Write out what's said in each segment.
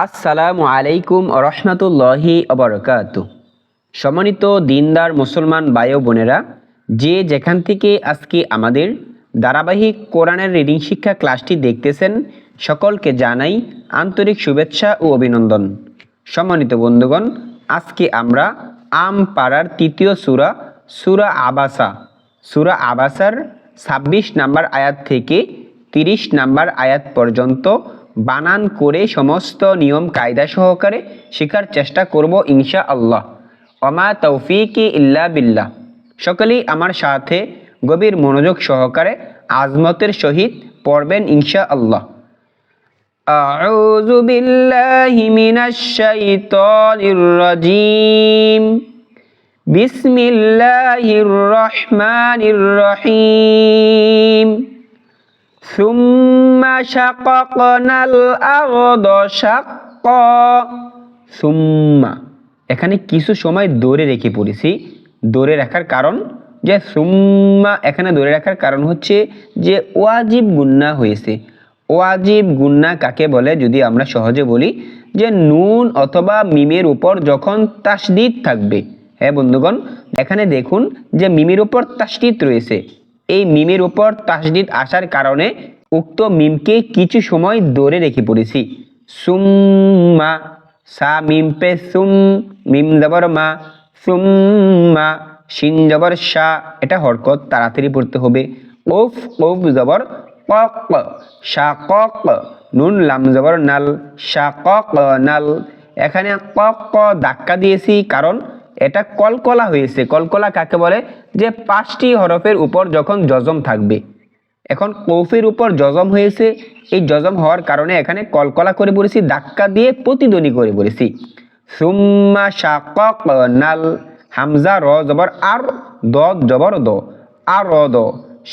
আসসালামু আলাইকুম রহমতুল্লাহি অবরকাতু। সম্মানিত দিনদার মুসলমান ভাই ও বোনেরা, যে যেখান থেকে আজকে আমাদের ধারাবাহিক কোরআনের রিডিং শিক্ষা ক্লাসটি দেখতেছেন, সকলকে জানাই আন্তরিক শুভেচ্ছা ও অভিনন্দন। সম্মানিত বন্ধুগণ, আজকে আমরা আম পাড়ার তৃতীয় সূরা আবাসার ২৬ নাম্বার আয়াত থেকে ৩০ নাম্বার আয়াত পর্যন্ত বানান করে সমস্ত নিয়ম কায়দা সহকারে শেখার চেষ্টা করব ইনশাআল্লাহ। ওমা তৌফিকি ইল্লা বিল্লাহ। সকলেই আমার সাথে গভীর মনোযোগ সহকারে আজমতের সহিত পড়বেন ইনশাআল্লাহ। আউযু বিল্লাহি মিনাশ শাইতানির রাজিম। বিসমিল্লাহির রহমানির রহিম। সুম্মা শাকাকনাল আরদা শাক্কা। সুম্মা এখানে কিছু সময় ধরে রেখে পড়েছি। ধরে রাখার কারণ যে সুম্মা এখানে ধরে রাখার কারণ হচ্ছে যে ওয়াজিব গুন্না হয়েছে। ওয়াজিব গুন্না কাকে বলে যদি আমরা সহজে বলি, যে নুন অথবা মিমের উপর যখন তাসদীদ থাকবে। হ্যাঁ বন্ধুগণ, এখানে দেখুন যে মিমের উপর তাসদীদ রয়েছে। এই মিমের উপর তাসদীদ আসার কারণে উক্ত মিমকে কিছু সময় ধরে রেখে পড়েছি। সুম্মা, সা মিম পে সুম, মিম জবর মা, সুম্মা, শিন জবর শা, এটা হরকত তাড়াতাড়ি পড়তে হবে। কফ জবর কক, শাকক, নুন লাম জবর নাল, শাকক নাল। এখানে কক ধাক্কা দিয়েছি কারণ এটা কলকলা হয়েছে। কলকলা কাকে বলে? যে 5টি হরফের উপর যখন জজম থাকবে। এখন কফের উপর জজম হয়েছে, এই জজম হওয়ার কারণে এখানে কলকলা করে বলেছি, ধাক্কা দিয়ে প্রতিধ্বনি করে বলেছি। সুম্মা শাকাকনাল, হামজা র জবর আর, দ জবর দ, আর দ,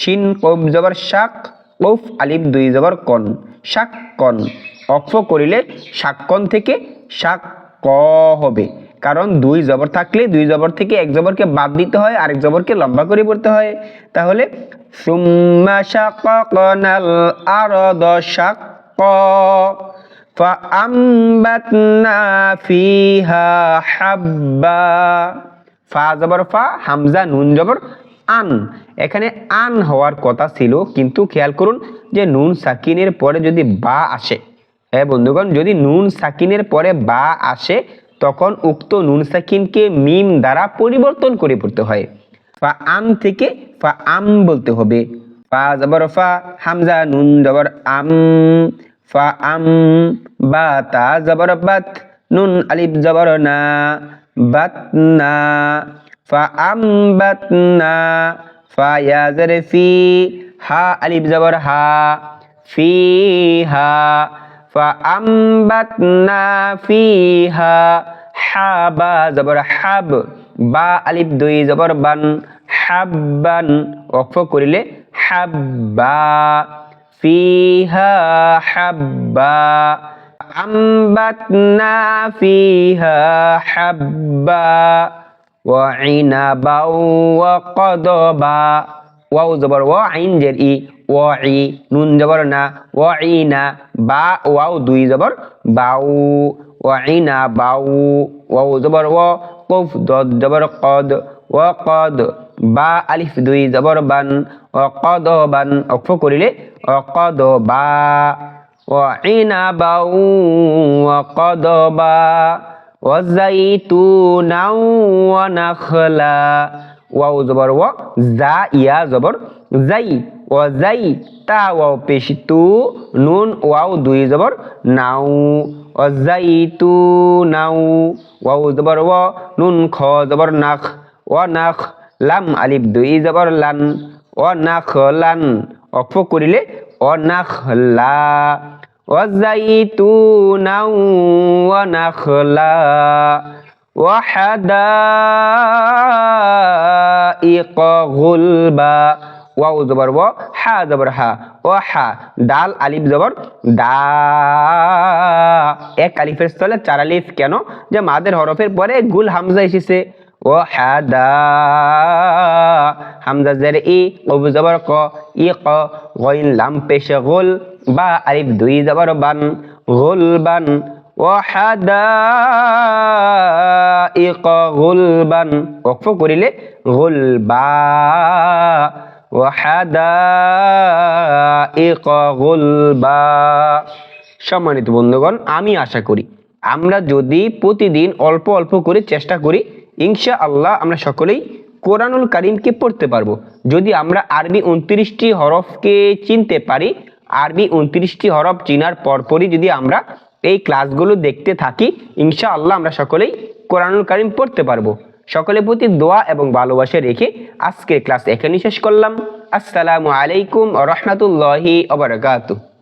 শিন কফ জবর শাক, কফ আলিফ 2 জবর কন, শাক্কন। অক্ফ করিলে শাক্কন থেকে শাক ক হবে, কারণ 2 জবর থাকলে 2 জবর থেকে 1 জবরকে বাদ দিতে হয়, আরেক জবরকে লম্বা করে পড়তে হয়। তাহলে সুম্মা শাকাকনাল আরদা শাক্কা ফাআমবাতনা ফিহা হাব্বা। ফা জবর ফা, হামজা নুন জবর আন। এখানে আন হওয়ার কথা ছিল, কিন্তু খেয়াল করুন যে নুন সাকিনের পরে যদি বা আসে, হ্যাঁ বন্ধুগণ, যদি নুন সাকিনের পরে বা আসে তখন উক্ত নুন সাকিনকে মিম দ্বারা পরিবর্তন করে পড়তে হয়। ফা আম থেকে ফা আম বলতে হবে। ফা জবর ফা, হামজা নুন জবর আম, ফা আম। বা তা জবর বাত, নুন আলিফ জবর না, বাতনা। ফা আম বাতনা, ফা ইয়া জের ফি, হা আলিফ জবর হা, ফি হা। ফা আম বাতনা ফিহা, হাবা জবর হাব, বা আলিফ 2 জবর বান, হাব্বান। ওয়াকফ করিলে হাব্বা, ফিহা হাব্বা, আমবাতনা ফিহা হাব্বা। ওয়া ইনাবা ওয়া কদবা, ওয়াও জবর ওয়া, আইন জের ই, ওয়া ই, নুন জবর না, ওয়া ইনা, বা ওয়াও 2 জবর বাউ, ওয়া ইনা বাউ। ওয়াও জবর ওয়া, কফ দদ জবর কদ, ওয়া কদ, বা আলিফ 2 জবর বান, ওয়া কদবান। অক্ফ করিলে ওয়া কদবা, ওয়া ইনাবা ওয়া কদবা। ওয়া যাইতুনা ওয়া নাখলা, ওয়াও জবর ওয়া, জা ইয়া জবর যাই, ওয়া যাই, তা ওয়াও পেশ তু, নুন ওয়াও 2 জবর নাও, ওয়া যাইতু নাও। ওয়াও জবর ওয়া, নুন খ জবর নাখ, ওয়া নাখ, লাম আলিফ 2 জবর লান, ওয়া নাখলান। অক্ফ করিলে ওয়া নাখলা, ওয়া যাইতুনা ওয়া নাখলা। ওয়া হাদাইকা গুলবা, ওয়াও জবর ওয়া, হা জবর হা, ওয়া হা, দাল আলিফ জবর দা। এক আলিফের স্থলে 4 আলিফ কেন? যে মাদের হরফের পরে গুল হামজা এসেছে। ও হাদা, হামজা জের ই, কফ জবর ক, ই ক, গইন লাম পেশ গোল, বা আলিফ 2 জবর বান, গোলবান। ওয়াহাদাইকা গুলবান, ওয়াকফ করিলে গুলবা, ওয়াহাদাইকা গুলবা। সম্মানিত বন্ধুগণ, আমি আশা করি আমরা যদি প্রতিদিন অল্প অল্প করে চেষ্টা করি, ইনশাআল্লাহ আমরা সকলেই কোরআনুল কারীমকে পড়তে পারবো। যদি আমরা আরবি 29টি হরফকে চিনতে পারি, আরবি 29টি হরফ চিনার পরপরই যদি আমরা এই ক্লাসগুলো দেখতে থাকি, ইনশাআল্লাহ আমরা সকলেই কোরআনুল কারীম পড়তে পারবো। সকলের প্রতি দোয়া এবং ভালোবাসা রেখে আজকের ক্লাস এখানেই শেষ করলাম। আসসালামু আলাইকুম ওয়া রাহমাতুল্লাহি ওয়া বারাকাতুহু।